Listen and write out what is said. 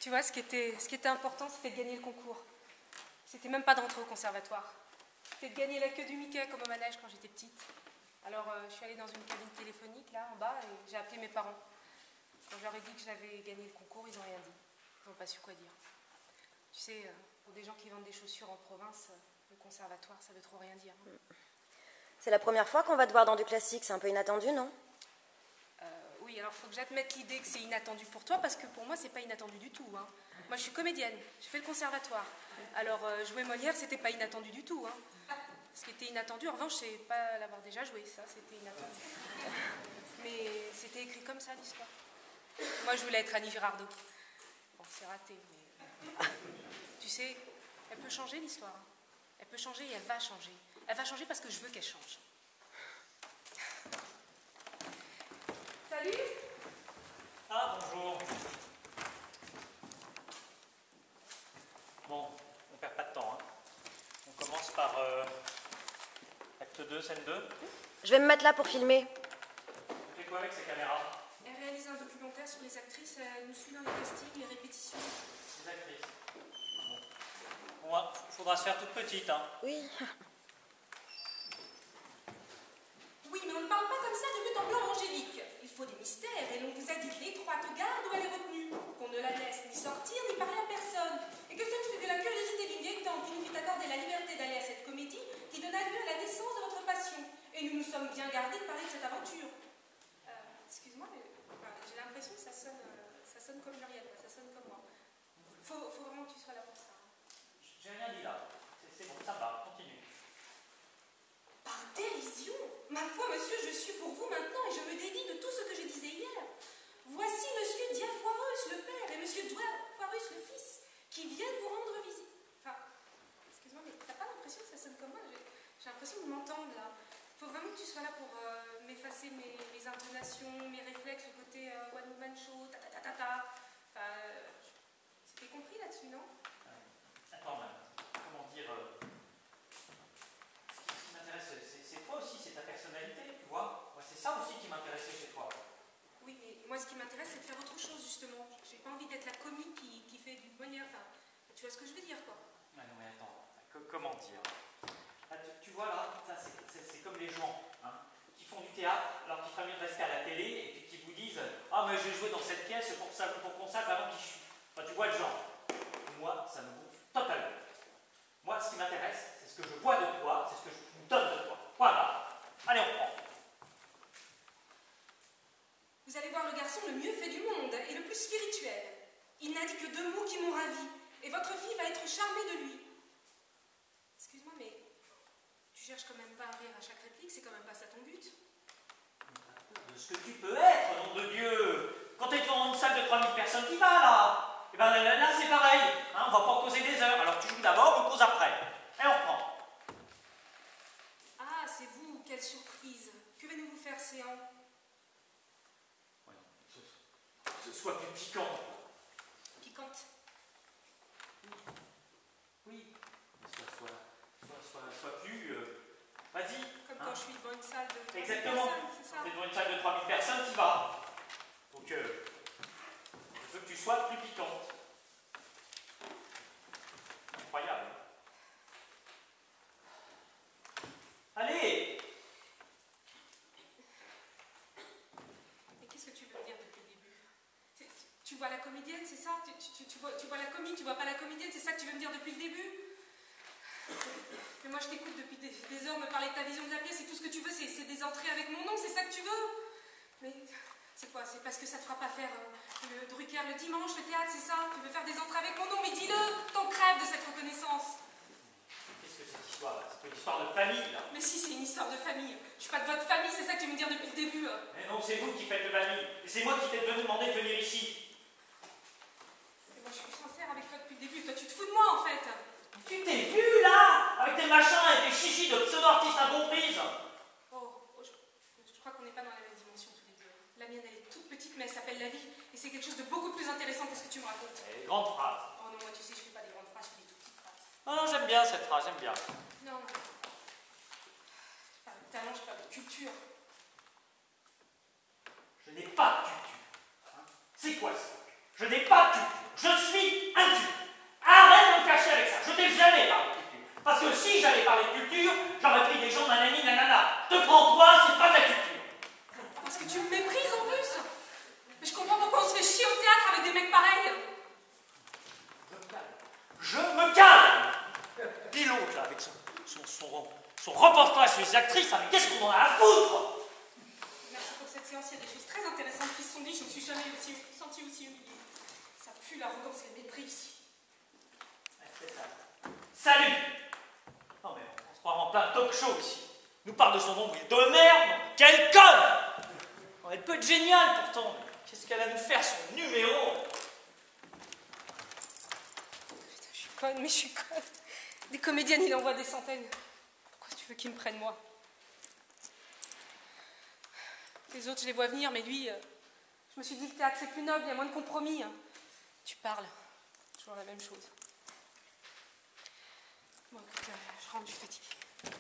Tu vois, ce qui était important, c'était de gagner le concours. C'était même pas de rentrer au conservatoire. C'était de gagner la queue du Mickey comme au manège quand j'étais petite. Alors, je suis allée dans une cabine téléphonique, là, en bas, et j'ai appelé mes parents. Quand je leur ai dit que j'avais gagné le concours, ils n'ont rien dit. Ils n'ont pas su quoi dire. Tu sais, pour des gens qui vendent des chaussures en province, le conservatoire, ça veut trop rien dire. Hein. C'est la première fois qu'on va te voir dans du classique, c'est un peu inattendu, non? Oui, alors il faut que j'admette l'idée que c'est inattendu pour toi, parce que pour moi, c'est pas inattendu du tout. Hein. Moi, je suis comédienne, j'ai fait le conservatoire. Alors, jouer Molière, c'était pas inattendu du tout. Hein. Ce qui était inattendu, en revanche, c'est pas l'avoir déjà joué, ça, c'était inattendu. Mais c'était écrit comme ça, l'histoire. Moi, je voulais être Annie Girardot. Bon, c'est raté, mais... Tu sais, elle peut changer, l'histoire. Elle peut changer et elle va changer. Elle va changer parce que je veux qu'elle change. Salut. Ah, bonjour. Bon, on perd pas de temps. Hein. On commence par acte 2, scène 2. Je vais me mettre là pour filmer. Tu fais quoi avec ces caméras? Elle réalise un documentaire sur les actrices. Elle nous suit dans les castings, les répétitions. Les actrices. Bon, faudra se faire toute petite. Hein. Oui. Oui, mais on ne parle pas comme ça de but en blanc, Angélique. Il faut des mystères, et l'on vous a dit que l'étroite garde où elle est retenue, qu'on ne la laisse ni sortir ni parler à personne, et que ce ne fut que la curiosité d'une vieille tante qui nous fit accorder la liberté d'aller à cette comédie qui donna lieu à la naissance de votre passion, et nous nous sommes bien gardés de parler de cette aventure. Excuse-moi, mais j'ai l'impression que ça sonne comme Muriel, ça sonne comme moi. Faut vraiment que tu sois là pour ça. J'ai rien dit là. C'est bon, ça va, continue. Par dérision, ma foi, monsieur, je suis pour vous maintenant et je me dédie de tout ce que je disais hier. Voici monsieur Diafoirus le père et monsieur Diafoirus le fils qui viennent vous rendre visite. Enfin, excuse-moi, mais t'as pas l'impression que ça sonne comme moi? J'ai l'impression de m'entendre là. Faut vraiment que tu sois là pour m'effacer mes intonations, mes réflexes, le côté one woman show, ta ta ta ta ta. Enfin, c'était compris là-dessus, non? Attends, comment dire ce qui m'intéresse, c'est toi aussi, c'est ta personnalité, tu vois. Moi, c'est ça aussi qui m'intéressait chez toi. Oui, mais moi, ce qui m'intéresse, c'est de faire autre chose, justement. J'ai pas envie d'être la comique qui fait du bonheur. Enfin, tu vois ce que je veux dire, quoi. Ouais, non, mais attends, comment dire là, tu vois, là, c'est comme les gens hein, qui font du théâtre alors qu'ils feraient mieux de rester à la télé et puis qui vous disent « Ah, mais j'ai joué dans cette pièce pour qu'on sache vraiment qui je suis. » Enfin, tu vois le genre. Moi, ça me bouffe totalement. Moi, ce qui m'intéresse, c'est ce que je vois de toi, c'est ce que je me donne de toi. Voilà. Allez, on prend. Vous allez voir le garçon le mieux fait du monde et le plus spirituel. Il n'a dit que 2 mots qui m'ont ravi. Et votre fille va être charmée de lui. Excuse-moi, mais tu cherches quand même pas à rire à chaque réplique, c'est quand même pas ça ton but. De ce que tu peux être, nom de Dieu. Quand tu es devant une salle de 3000 personnes, qui va là? Et ben là c'est pareil. Hein, on va pas causer des heures. Alors tu joues d'abord, on cause après. Et on reprend. Ah, c'est vous, quelle surprise. Que venez-vous faire, Séant? Sois plus piquant. Piquante. Oui. Sois plus... Vas-y. Comme quand je suis devant une salle de 3000 Exactement. personnes, c'est ça? Quand tu es devant une salle de 3000 personnes, tu vas. Donc, je veux que tu sois plus piquante. Incroyable. Allez! Mais qu'est-ce que tu veux me dire depuis le début? Tu vois la comédienne, c'est ça? Tu vois la comique, tu vois pas la comédienne, c'est ça que tu veux me dire depuis le début? Mais moi je t'écoute depuis des heures me parler de ta vision de la pièce et tout ce que tu veux c'est des entrées avec mon nom, c'est ça que tu veux? Mais c'est quoi? C'est parce que ça te fera pas faire le Drucker le dimanche, le théâtre, c'est ça? Tu veux faire des entrées avec mon nom, mais dis-le! T'en crèves de cette reconnaissance! Qu'est-ce que c'est cette histoire là? C'est une histoire de famille là. Mais si, c'est une histoire de famille. Je suis pas de votre famille, c'est ça que tu veux me dire depuis le début. Mais non, c'est vous qui faites de famille. Et c'est moi qui t'ai demandé de venir ici. Et moi je suis sincère avec toi depuis le début. Toi tu te fous de moi en fait. Tu t'es vu là? Avec tes machins et tes chichis de pseudo-artistes incomprises. Je crois qu'on n'est pas dans la même dimension tous les deux. La mienne elle est toute petite mais elle s'appelle la vie. Et c'est quelque chose de beaucoup plus intéressant que ce que tu me racontes. Et grande phrase. Oh non, moi tu sais, je fais pas des grandes phrases, je fais des toutes petites phrases. Non, j'aime bien cette phrase, j'aime bien. Non. J'ai pas de talent, j'ai pas de culture. Je n'ai pas de culture. Hein? C'est quoi ça? Je n'ai pas de culture. Je suis inculte. Arrête de me faire chier avec ça. Je t'ai jamais parlé de culture. Parce que si j'avais parlé de culture, j'aurais pris des gens nanani nanana. Te prends toi, c'est pas de la culture. Parce que tu me méprises en plus. Mais je comprends pourquoi on se fait chier au théâtre avec des mecs pareils. Je me calme. Puis l'autre, là, avec son reportage sur les actrices, mais qu'est-ce qu'on en a à foutre? Merci pour cette séance, il y a des choses très intéressantes qui se sont dites, je me suis jamais sentie aussi humiliée. Ça pue l'arrogance et le mépris ici. Ouais, c'est ça. Salut. Non mais on se croit en plein talk show ici. Nous parle de son nombril de merde. Quelle conne. Non, elle peut être géniale pourtant. Mais qu'est-ce qu'elle va nous faire son numéro? Putain, je suis conne, mais je suis conne. Des comédiennes, il en voit des centaines. Pourquoi tu veux qu'ils me prennent moi? Les autres, je les vois venir, mais lui, je me suis dit le théâtre c'est plus noble, il y a moins de compromis. Hein. Tu parles, toujours la même chose. Bon, écoute, je rentre, je suis fatiguée.